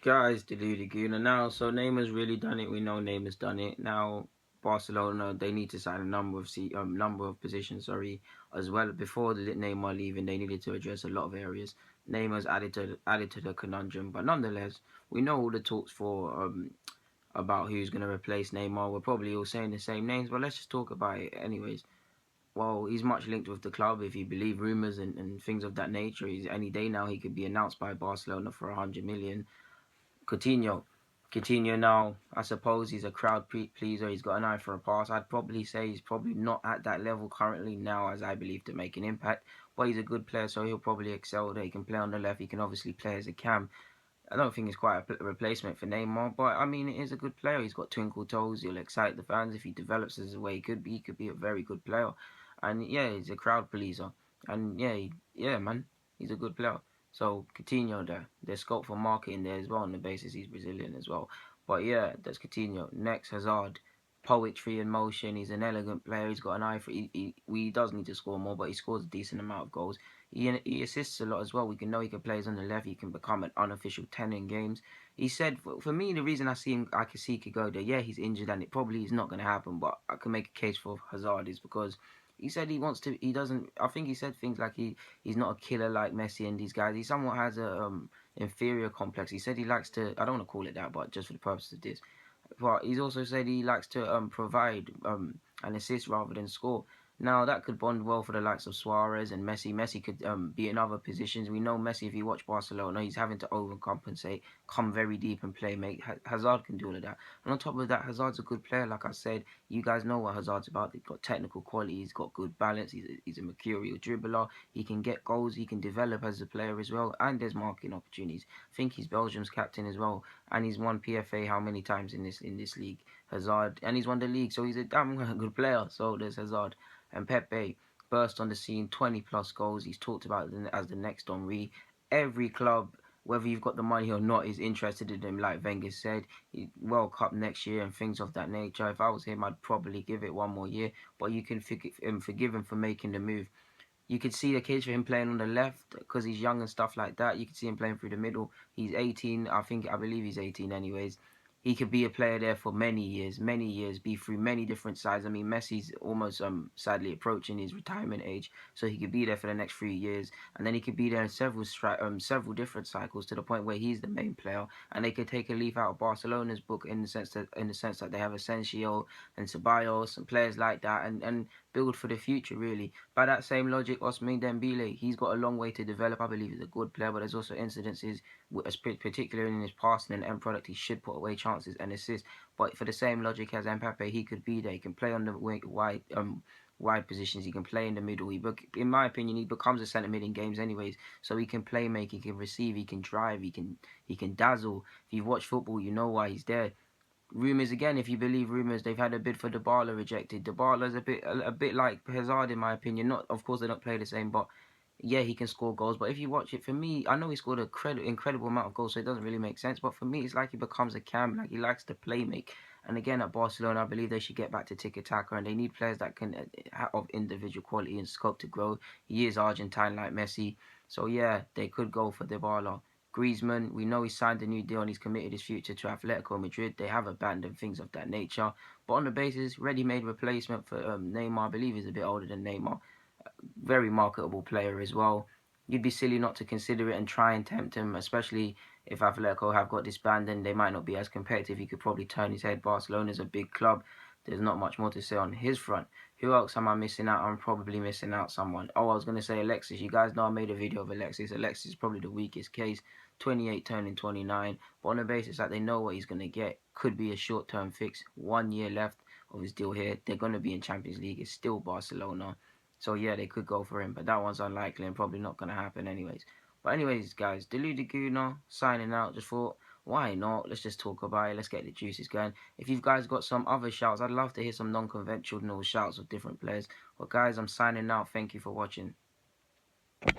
Guys, deluded Guna now. So Neymar's really done it. We know Neymar's done it. Now Barcelona, they need to sign a number of positions. Sorry, as well. Before the Neymar leaving, they needed to address a lot of areas. Neymar's added to the conundrum, but nonetheless, we know all the talks for about who's going to replace Neymar. We're probably all saying the same names, but let's just talk about it anyways. Well, he's much linked with the club. If you believe rumors and things of that nature, he's any day now he could be announced by Barcelona for 100 million. Coutinho. Coutinho now, I suppose he's a crowd pleaser. He's got an eye for a pass. I'd probably say he's probably not at that level currently now, as I believe, to make an impact. But he's a good player, so he'll probably excel there. He can play on the left. He can obviously play as a cam. I don't think he's quite a replacement for Neymar, but I mean, it is a good player. He's got twinkle toes. He'll excite the fans if he develops as the way he could be. He could be a very good player, and yeah, he's a crowd pleaser. And yeah, man, he's a good player. So Coutinho there. There's scope for marketing there as well on the basis he's Brazilian as well. But yeah, that's Coutinho. Next, Hazard. Poetry in motion. He's an elegant player. He's got an eye for. He does need to score more, but he scores a decent amount of goals. He assists a lot as well. We can know he can play on the left. He can become an unofficial 10 in games. He said, for me, the reason I can see he could go there, yeah, he's injured and it probably is not going to happen, but I can make a case for Hazard is because he said he wants to, he doesn't, I think he said things like he's not a killer like Messi and these guys. He somewhat has a inferior complex. He said he likes to, I don't want to call it that, but just for the purpose of this. But he's also said he likes to provide and assist rather than score. Now that could bond well for the likes of Suarez and Messi. Messi could be in other positions. We know Messi, if you watch Barcelona, he's having to overcompensate, come very deep and play. Make Hazard can do all of that. And on top of that, Hazard's a good player. Like I said, you guys know what Hazard's about. He's got technical quality. He's got good balance. He's a mercurial dribbler. He can get goals. He can develop as a player as well. And there's marking opportunities. I think he's Belgium's captain as well. And he's won PFA how many times in this league? Hazard, and he's won the league. So he's a damn good player. So there's Hazard. And Pepe burst on the scene, 20 plus goals. He's talked about as the next Henry. Every club, whether you've got the money or not, is interested in him. Like Wenger said, World Cup next year and things of that nature. If I was him, I'd probably give it one more year. But you can forgive him for making the move. You could see the case for him playing on the left because he's young and stuff like that. You could see him playing through the middle. He's 18. I believe he's 18 anyways. He could be a player there for many years, be through many different sides. I mean, Messi's almost sadly approaching his retirement age, so he could be there for the next 3 years, and then he could be there in several different cycles to the point where he's the main player, and they could take a leaf out of Barcelona's book in the sense that they have Asensio and Ceballos and players like that, and build for the future really. By that same logic, Ousmane Dembele, he's got a long way to develop. I believe he's a good player, but there's also incidences, particularly in his passing and end product, he should put away chances and assist. But for the same logic as Mbappe, he could be there. He can play on the wide positions. He can play in the middle. In my opinion, he becomes a centre mid in games anyways. So he can play make, he can receive, he can drive, he can dazzle. If you've watched football, you know why he's there. Rumours again, if you believe rumours, they've had a bid for Dybala rejected. Dybala's a bit like Hazard in my opinion. Not, of course, they don't play the same, but yeah, he can score goals. But if you watch it, for me, I know he scored an incredible amount of goals, so it doesn't really make sense. But for me, it's like he becomes a cam, like he likes to play make. And again, at Barcelona, I believe they should get back to tiki-taka, and they need players that can of individual quality and scope to grow. He is Argentine like Messi, so yeah, they could go for Dybala. Griezmann, we know he signed a new deal and he's committed his future to Atletico Madrid. They have abandoned things of that nature. But on the basis, ready-made replacement for Neymar, I believe he's a bit older than Neymar. Very marketable player as well. You'd be silly not to consider it and try and tempt him, especially if Atletico have got disbanded. They might not be as competitive. He could probably turn his head. Barcelona's a big club. There's not much more to say on his front. Who else am I missing out? I'm probably missing out someone. Oh, I was going to say Alexis. You guys know I made a video of Alexis. Alexis is probably the weakest case. 28 turning 29. But on the basis that they know what he's going to get, could be a short-term fix. 1 year left of his deal here. They're going to be in Champions League. It's still Barcelona. So yeah, they could go for him. But that one's unlikely and probably not going to happen anyways. But anyways, guys, Deluded Guna signing out. Just thought, why not? Let's just talk about it. Let's get the juices going. If you guys got some other shouts, I'd love to hear some non-conventional shouts of different players. But guys, I'm signing out. Thank you for watching.